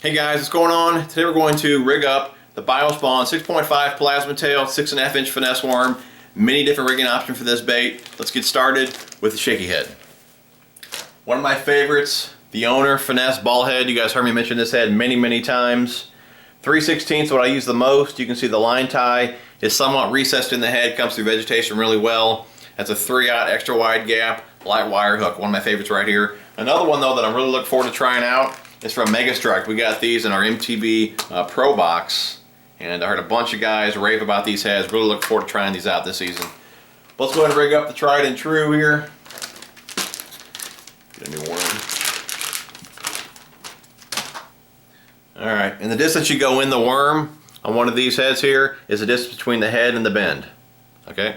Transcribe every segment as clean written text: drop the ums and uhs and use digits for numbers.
Hey guys, what's going on? Today we're going to rig up the BioSpawn 6.5 Plasma Tail 6.5 inch finesse worm. Many different rigging options for this bait. Let's get started with the shaky head. One of my favorites, the Owner Finesse Ball Head. You guys heard me mention this head many times. 3/16 what I use the most. You can see the line tie is somewhat recessed in the head, comes through vegetation really well. That's a 3/0 extra wide gap, light wire hook. One of my favorites right here. Another one though that I'm really looking forward to trying out is from Mega Strike. We got these in our MTB Pro box, and I heard a bunch of guys rave about these heads. Really looking forward to trying these out this season. Let's go ahead and rig up the tried and true here. Get a new worm. Alright, and the distance you go in the worm on one of these heads here is the distance between the head and the bend. Okay?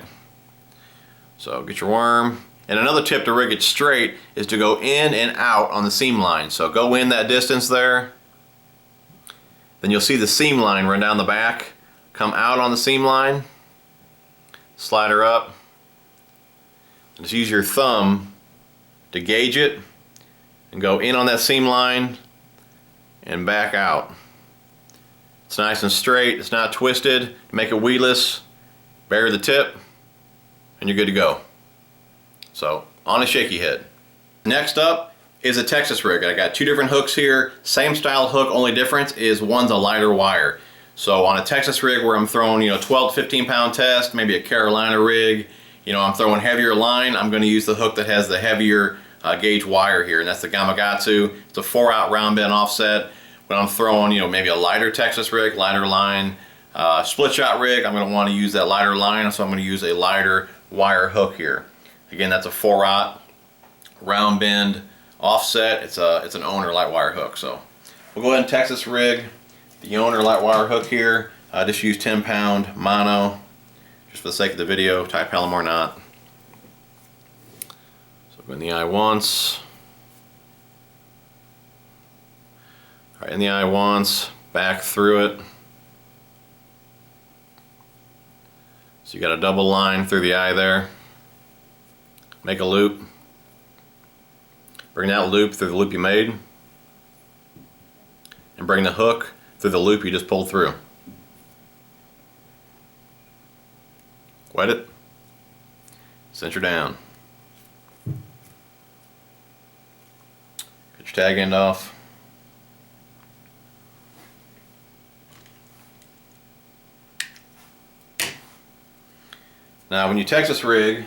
So get your worm. And another tip to rig it straight is to go in and out on the seam line. So go in that distance there. Then you'll see the seam line run down the back. Come out on the seam line. Slide her up. And just use your thumb to gauge it. And go in on that seam line and back out. It's nice and straight. It's not twisted. Make it weedless. Bury the tip. And you're good to go. So, on a shaky head. Next up is a Texas rig. I got two different hooks here. Same style hook, only difference is one's a lighter wire. So on a Texas rig where I'm throwing 12 to 15 pound test, maybe a Carolina rig, I'm throwing heavier line, I'm going to use the hook that has the heavier gauge wire here, and that's the Gamakatsu. It's a 4/0 round bend offset. When I'm throwing maybe a lighter Texas rig, lighter line, split shot rig, I'm going to want to use that lighter line, so I'm going to use a lighter wire hook here. Again, that's a 4/0 round bend offset. It's an Owner light wire hook. So we'll go ahead and Texas rig the Owner light wire hook here. I just use 10 pound mono, just for the sake of the video, type Palomar knot. So go in the eye once. All right, in the eye once, back through it. So you got a double line through the eye there. Make a loop. Bring that loop through the loop you made. And bring the hook through the loop you just pulled through. Wet it. Cinch her down. Get your tag end off. Now when you Texas rig,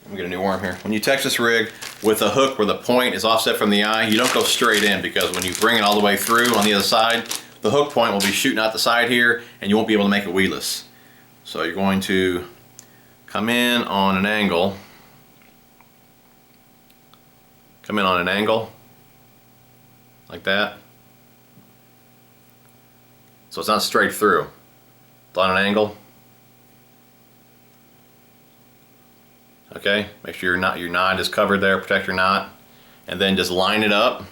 let me get a new worm here. When you Texas rig with a hook where the point is offset from the eye, you don't go straight in, because when you bring it all the way through on the other side, the hook point will be shooting out the side here and you won't be able to make it weedless. So you're going to come in on an angle. Come in on an angle like that. So it's not straight through. It's on an angle. Okay, make sure your knot is covered there, protect your knot, and then just line it up.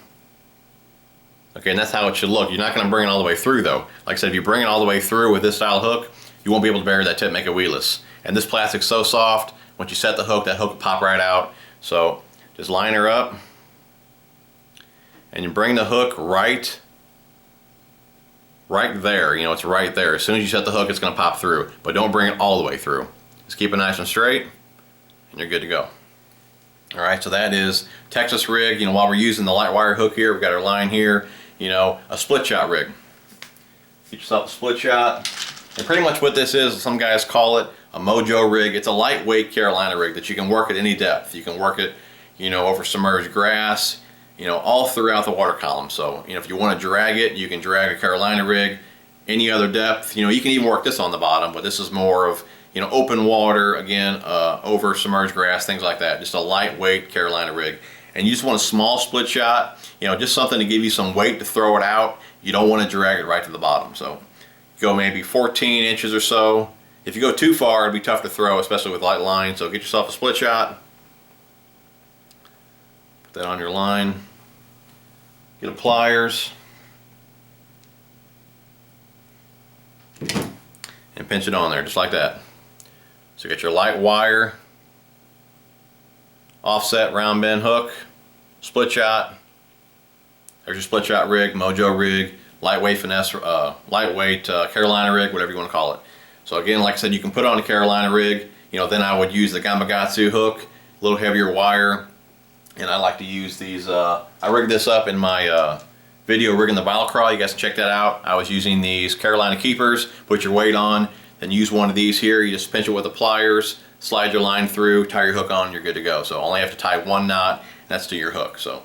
Okay, and that's how it should look. You're not going to bring it all the way through though. Like I said, if you bring it all the way through with this style hook, you won't be able to bury that tip, make it weedless. And this plastic's so soft, once you set the hook, that hook will pop right out. So just line her up, and you bring the hook right there. It's right there. As soon as you set the hook, it's going to pop through, but don't bring it all the way through. Just keep it nice and straight, and you're good to go. Alright, so that is Texas rig. While we're using the light wire hook here, we've got our line here, a split shot rig. Get yourself a split shot. And pretty much what this is, some guys call it a Mojo Rig. It's a lightweight Carolina rig that you can work at any depth. You can work it, over submerged grass, all throughout the water column. So, if you want to drag it, you can drag a Carolina rig any other depth. You can even work this on the bottom, but this is more of open water, again, over submerged grass, things like that. Just a lightweight Carolina rig. And you just want a small split shot, just something to give you some weight to throw it out. You don't want to drag it right to the bottom. So go maybe 14 inches or so. If you go too far, it'd be tough to throw, especially with light line. So get yourself a split shot. Put that on your line. Get a pliers. And pinch it on there, just like that. So get your light wire, offset round bend hook, split shot, There's your split shot rig, Mojo Rig, lightweight finesse, Carolina rig, whatever you want to call it. So again, like I said, you can put on a Carolina rig. You know, then I would use the Gamakatsu hook, a little heavier wire, and I like to use these. I rigged this up in my video rigging the bile crawl. You guys can check that out. I was using these Carolina keepers. Put your weight on, then use one of these here. You just pinch it with the pliers, slide your line through, tie your hook on, and you're good to go. So only have to tie one knot, and that's to your hook. So,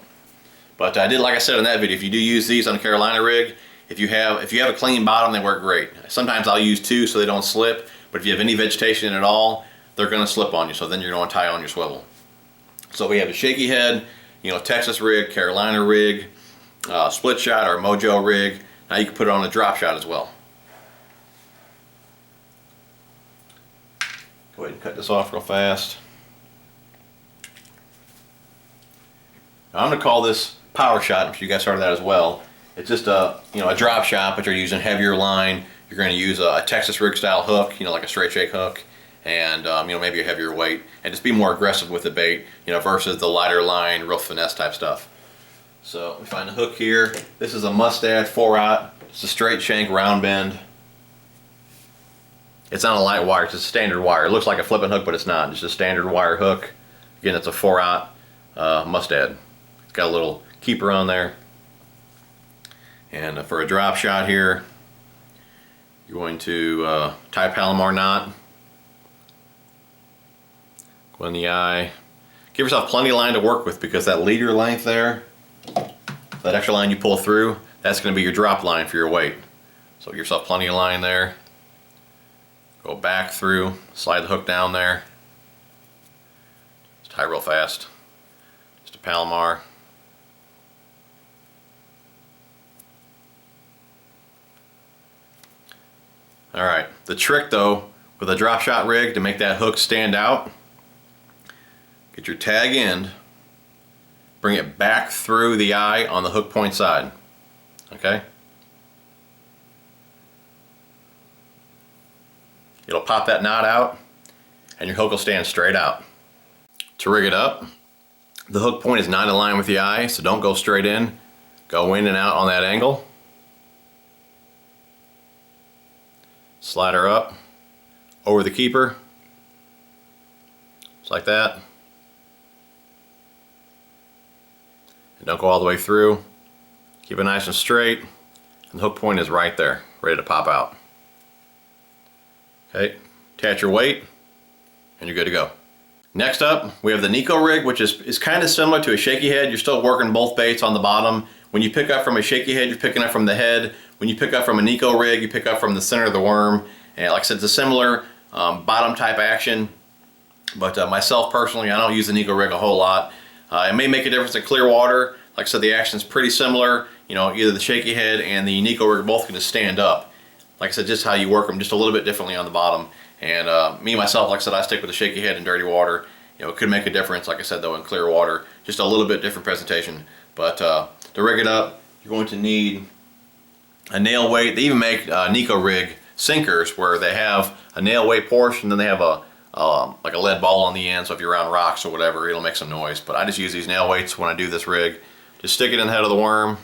but I did, like I said in that video, if you do use these on a Carolina rig, if you have a clean bottom, they work great. Sometimes I'll use two so they don't slip, but if you have any vegetation at all, they're going to slip on you. So then you're going to tie on your swivel. So we have a shaky head, you know, Texas rig, Carolina rig, split shot or Mojo rig. Now you can put it on a drop shot as well. Go ahead and cut this off real fast. Now I'm going to call this power shot. I'm sure you guys heard of that as well. It's just a drop shot, but you're using heavier line. You're going to use a Texas rig style hook, you know, like a straight shake hook, and maybe a heavier weight, and just be more aggressive with the bait, you know, versus the lighter line, real finesse type stuff. So we find the hook here. This is a Mustad 4/0. It's a straight shank round bend. It's not a light wire, it's a standard wire. It looks like a flipping hook, but it's not. It's just a standard wire hook. Again, it's a 4/0 Mustad. It's got a little keeper on there. And for a drop shot here, you're going to tie a Palomar knot. Go in the eye. Give yourself plenty of line to work with, because that leader length there, that extra line you pull through, that's going to be your drop line for your weight. So give yourself plenty of line there. Go back through, slide the hook down there. Just tie real fast. Just a Palomar. Alright, the trick though with a drop shot rig to make that hook stand out, get your tag end, bring it back through the eye on the hook point side. Okay? It'll pop that knot out and your hook will stand straight out. To rig it up, the hook point is not in line with the eye, so don't go straight in. Go in and out on that angle. Slide her up over the keeper, just like that. And don't go all the way through. Keep it nice and straight, and the hook point is right there, ready to pop out. Okay, attach your weight, and you're good to go. Next up, we have the Niko Rig, which is kind of similar to a shaky head. You're still working both baits on the bottom. When you pick up from a shaky head, you're picking up from the head. When you pick up from a Niko Rig, you pick up from the center of the worm. And like I said, it's a similar bottom type action. But myself personally, I don't use the Niko Rig a whole lot. It may make a difference in clear water. Like I said, the action's pretty similar. You know, either the shaky head and the Niko Rig both can just stand up. Like I said, just how you work them, just a little bit differently on the bottom. And me myself, like I said, I stick with the shaky head in dirty water. You know, it could make a difference, like I said, though, in clear water. Just a little bit different presentation. But to rig it up, you're going to need a nail weight. They even make Niko Rig sinkers where they have a nail weight portion, then they have a like a lead ball on the end, so if you're around rocks or whatever, it'll make some noise. But I just use these nail weights when I do this rig. Just stick it in the head of the worm,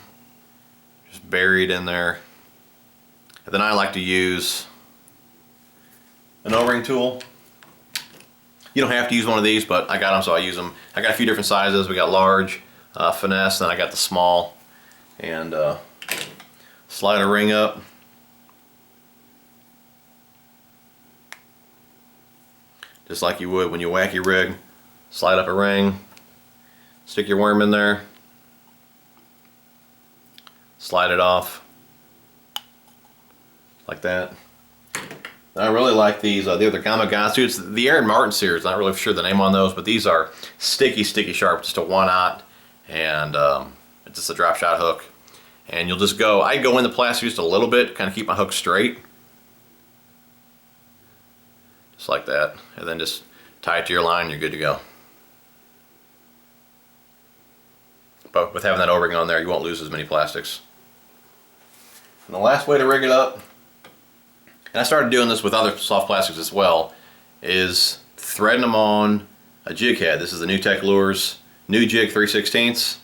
just bury it in there. And then I like to use an O-ring tool. You don't have to use one of these, but I got them, so I use them. I got a few different sizes. We got large, finesse, then I got the small. And slide a ring up. Just like you would when you wacky rig. Slide up a ring. Stick your worm in there. Slide it off. Like that. I really like these. They're the Gamakatsu. It's the Aaron Martin series. Not really sure the name on those, but these are sticky sharp. Just a 1/0, and it's just a drop shot hook. And you'll just go. I go in the plastic just a little bit, kind of keep my hook straight, just like that, and then just tie it to your line. You're good to go. But with having that O-ring on there, you won't lose as many plastics. And the last way to rig it up, and I started doing this with other soft plastics as well, is threading them on a jig head. This is the NuTech Lures NuJig 3/16.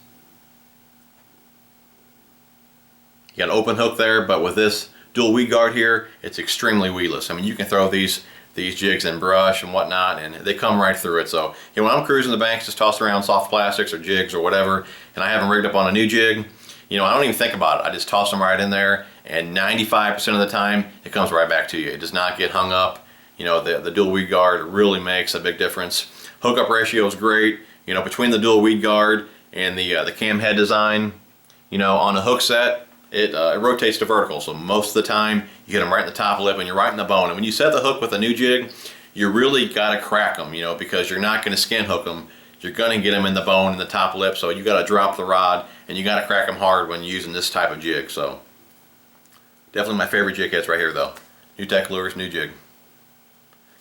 You got an open hook there, but with this dual weed guard here, it's extremely weedless. I mean, you can throw these jigs in brush and whatnot, and they come right through it. So, you know, when I'm cruising the banks, just toss around soft plastics or jigs or whatever, and I have them rigged up on a NuJig, you know, I don't even think about it. I just toss them right in there, and 95% of the time, it comes right back to you. It does not get hung up. You know, the dual weed guard really makes a big difference. Hookup ratio is great. You know, between the dual weed guard and the cam head design, you know, on a hook set, it rotates to vertical, so most of the time you hit them right in the top lip and you're right in the bone. And when you set the hook with a NuJig, you really got to crack them, you know, because you're not going to skin hook them. You're going to get them in the bone and the top lip, so you got to drop the rod and you got to crack them hard when using this type of jig. So definitely my favorite jig heads right here, though. NuTech Lures NuJig.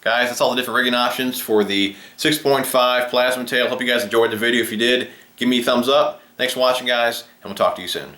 Guys, that's all the different rigging options for the 6.5 Plasma Tail. Hope you guys enjoyed the video. If you did, give me a thumbs up. Thanks for watching, guys, and we'll talk to you soon.